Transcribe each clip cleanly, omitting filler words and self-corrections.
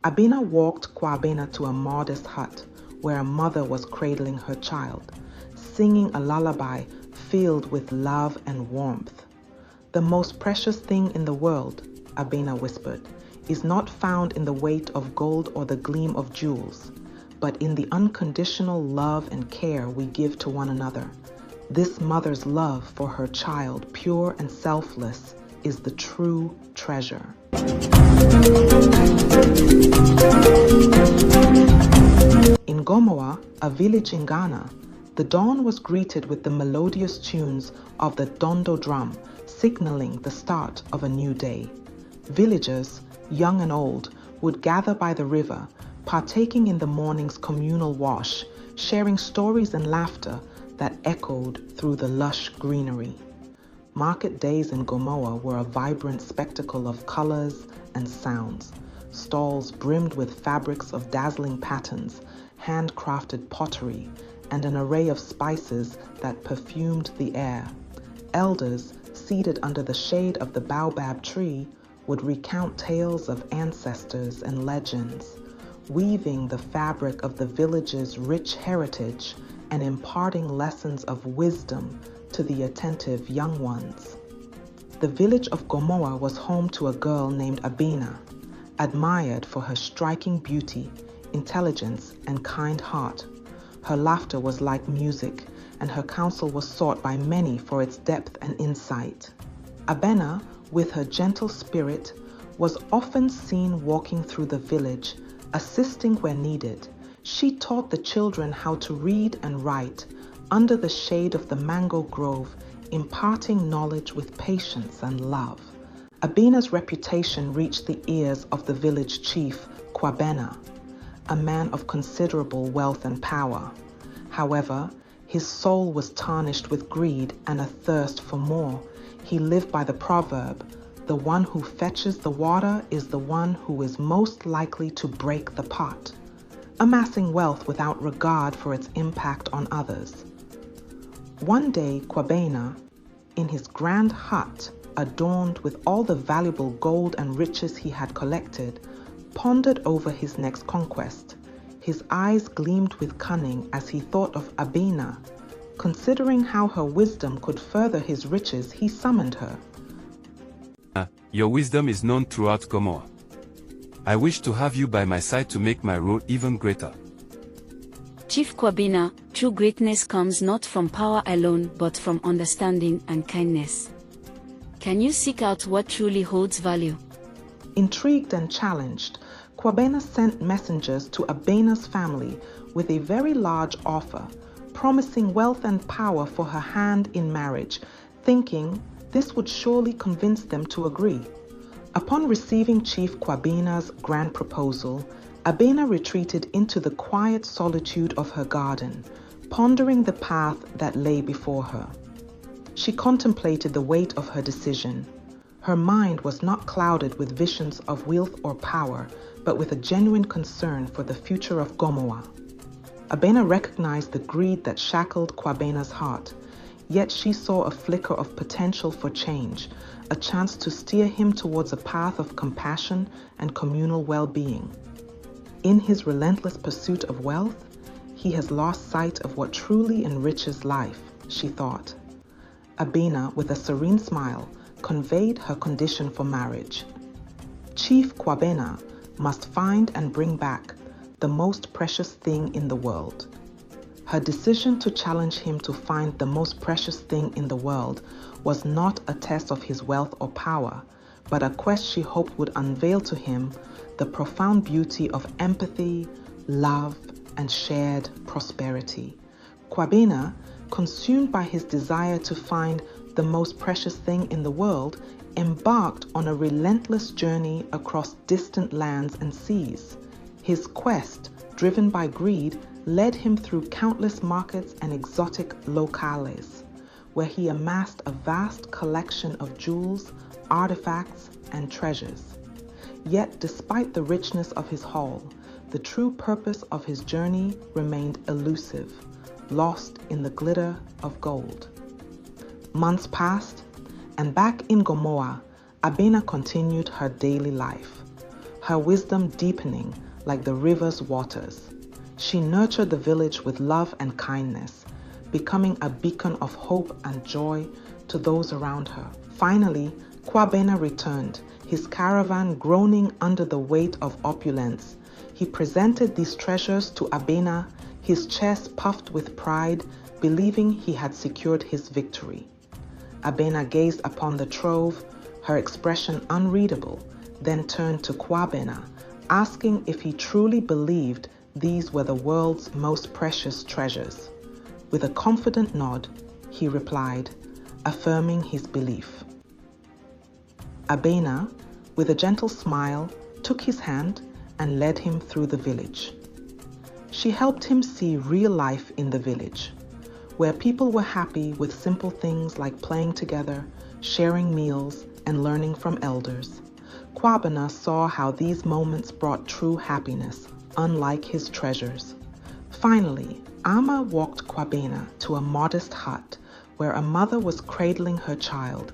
Abena walked Kwabena to a modest hut where a mother was cradling her child, singing a lullaby filled with love and warmth. The most precious thing in the world, Abena whispered, is not found in the weight of gold or the gleam of jewels, but in the unconditional love and care we give to one another. This mother's love for her child, pure and selfless, is the true treasure. In Gomoa, a village in Ghana, the dawn was greeted with the melodious tunes of the dondo drum, signaling the start of a new day. Villagers, young and old, would gather by the river, partaking in the morning's communal wash, sharing stories and laughter that echoed through the lush greenery. Market days in Gomoa were a vibrant spectacle of colors and sounds. Stalls brimmed with fabrics of dazzling patterns, handcrafted pottery, and an array of spices that perfumed the air. Elders, seated under the shade of the baobab tree, would recount tales of ancestors and legends, weaving the fabric of the village's rich heritage and imparting lessons of wisdom to the attentive young ones. The village of Gomoa was home to a girl named Abena, admired for her striking beauty, intelligence, and kind heart. Her laughter was like music, and her counsel was sought by many for its depth and insight. Abena, with her gentle spirit, was often seen walking through the village, assisting where needed. She taught the children how to read and write under the shade of the mango grove, imparting knowledge with patience and love. Abena's reputation reached the ears of the village chief, Kwabena, a man of considerable wealth and power. However, his soul was tarnished with greed and a thirst for more. He lived by the proverb, "The one who fetches the water is the one who is most likely to break the pot," amassing wealth without regard for its impact on others. One day, Kwabena, in his grand hut, adorned with all the valuable gold and riches he had collected, pondered over his next conquest. His eyes gleamed with cunning as he thought of Abena. Considering how her wisdom could further his riches, he summoned her. Your wisdom is known throughout Gomoa. I wish to have you by my side to make my role even greater. Chief Kwabena, true greatness comes not from power alone but from understanding and kindness. Can you seek out what truly holds value? Intrigued and challenged, Kwabena sent messengers to Abena's family with a very large offer, promising wealth and power for her hand in marriage, thinking this would surely convince them to agree. Upon receiving Chief Kwabena's grand proposal, Abena retreated into the quiet solitude of her garden, pondering the path that lay before her. She contemplated the weight of her decision. Her mind was not clouded with visions of wealth or power, but with a genuine concern for the future of Gomoa. Abena recognized the greed that shackled Kwabena's heart, yet she saw a flicker of potential for change, a chance to steer him towards a path of compassion and communal well-being. In his relentless pursuit of wealth, he has lost sight of what truly enriches life, she thought. Abena, with a serene smile, conveyed her condition for marriage. Chief Kwabena must find and bring back the most precious thing in the world. Her decision to challenge him to find the most precious thing in the world was not a test of his wealth or power, but a quest she hoped would unveil to him the profound beauty of empathy, love, and shared prosperity. Kwabena, consumed by his desire to find the most precious thing in the world, embarked on a relentless journey across distant lands and seas. His quest, driven by greed, led him through countless markets and exotic locales, where he amassed a vast collection of jewels, artifacts, and treasures. Yet, despite the richness of his haul, the true purpose of his journey remained elusive, lost in the glitter of gold. Months passed, and back in Gomoa, Abena continued her daily life. her wisdom deepening like the river's waters. She nurtured the village with love and kindness, becoming a beacon of hope and joy to those around her. Finally, Abena returned, his caravan groaning under the weight of opulence. He presented these treasures to Abena, his chest puffed with pride, believing he had secured his victory. Abena gazed upon the trove, her expression unreadable, then turned to Abena, asking if he truly believed these were the world's most precious treasures. With a confident nod, he replied, affirming his belief. Abena, with a gentle smile, took his hand and led him through the village. She helped him see real life in the village, where people were happy with simple things like playing together, sharing meals, and learning from elders. Abena saw how these moments brought true happiness, unlike his treasures. Finally, Ama walked Abena to a modest hut where a mother was cradling her child,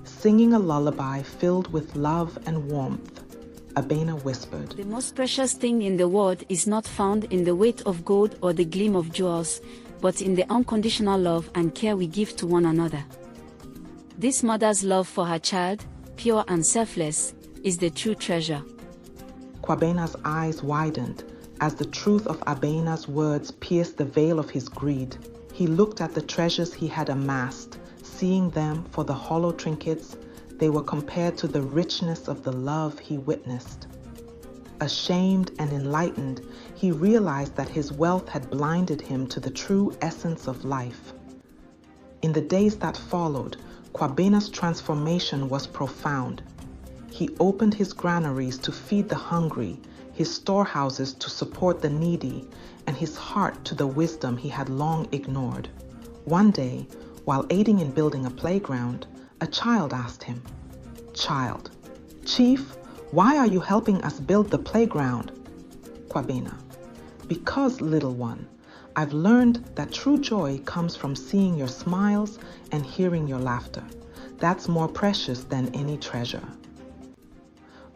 singing a lullaby filled with love and warmth. Abena whispered, "The most precious thing in the world is not found in the weight of gold or the gleam of jewels, but in the unconditional love and care we give to one another. This mother's love for her child, pure and selfless, is the true treasure." Abena's eyes widened as the truth of Abena's words pierced the veil of his greed. He looked at the treasures he had amassed, seeing them for the hollow trinkets they were compared to the richness of the love he witnessed. Ashamed and enlightened, he realized that his wealth had blinded him to the true essence of life. In the days that followed, Abena's transformation was profound. He opened his granaries to feed the hungry, his storehouses to support the needy, and his heart to the wisdom he had long ignored. One day, while aiding in building a playground, a child asked him, "Child, Chief, why are you helping us build the playground?" Abena, "Because, little one, I've learned that true joy comes from seeing your smiles and hearing your laughter. That's more precious than any treasure."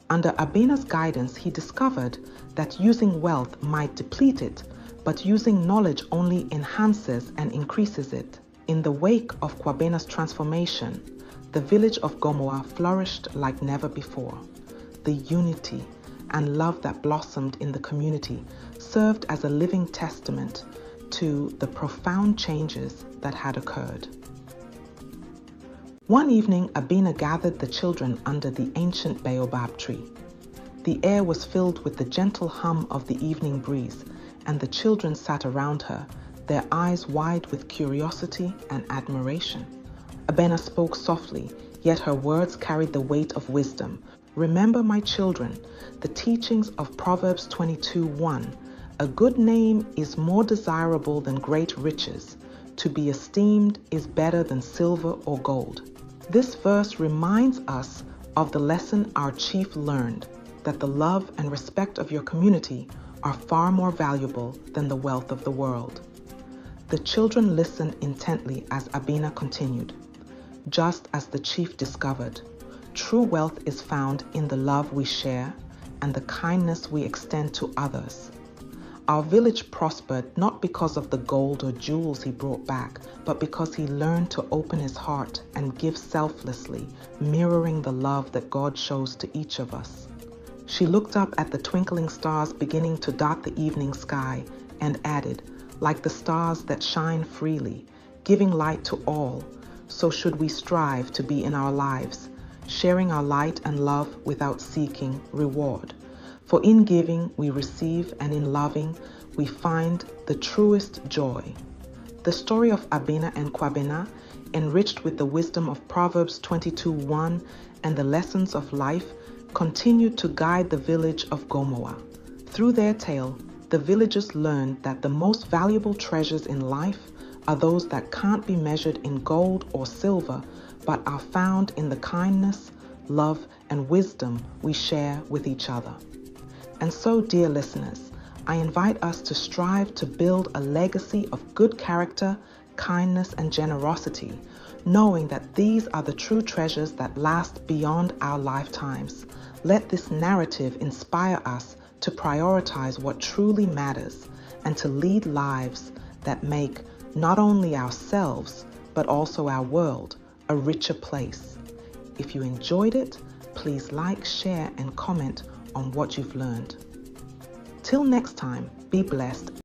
Under Abena's guidance, he discovered that using wealth might deplete it, but using knowledge only enhances and increases it. In the wake of Abena's transformation, the village of Gomoa flourished like never before. The unity and love that blossomed in the community served as a living testament to the profound changes that had occurred. One evening, Abena gathered the children under the ancient baobab tree. The air was filled with the gentle hum of the evening breeze, and the children sat around her, their eyes wide with curiosity and admiration. Abena spoke softly, yet her words carried the weight of wisdom. "Remember, my children, the teachings of Proverbs 22:1. A good name is more desirable than great riches. To be esteemed is better than silver or gold." This verse reminds us of the lesson our chief learned, that the love and respect of your community are far more valuable than the wealth of the world. The children listened intently as Abena continued. Just as the chief discovered, true wealth is found in the love we share and the kindness we extend to others. Our village prospered not because of the gold or jewels he brought back, but because he learned to open his heart and give selflessly, mirroring the love that God shows to each of us. She looked up at the twinkling stars beginning to dot the evening sky and added, "Like the stars that shine freely, giving light to all, so should we strive to be in our lives, sharing our light and love without seeking reward. For in giving we receive, and in loving we find the truest joy." The story of Abena and Abena, enriched with the wisdom of Proverbs 22:1 and the lessons of life, continued to guide the village of Gomoa. Through their tale, the villagers learned that the most valuable treasures in life are those that can't be measured in gold or silver, but are found in the kindness, love, and wisdom we share with each other. And so, dear listeners, I invite us to strive to build a legacy of good character, kindness, and generosity, knowing that these are the true treasures that last beyond our lifetimes. Let this narrative inspire us to prioritize what truly matters and to lead lives that make not only ourselves, but also our world a richer place. If you enjoyed it, please like, share, and comment on what you've learned. Till next time, be blessed.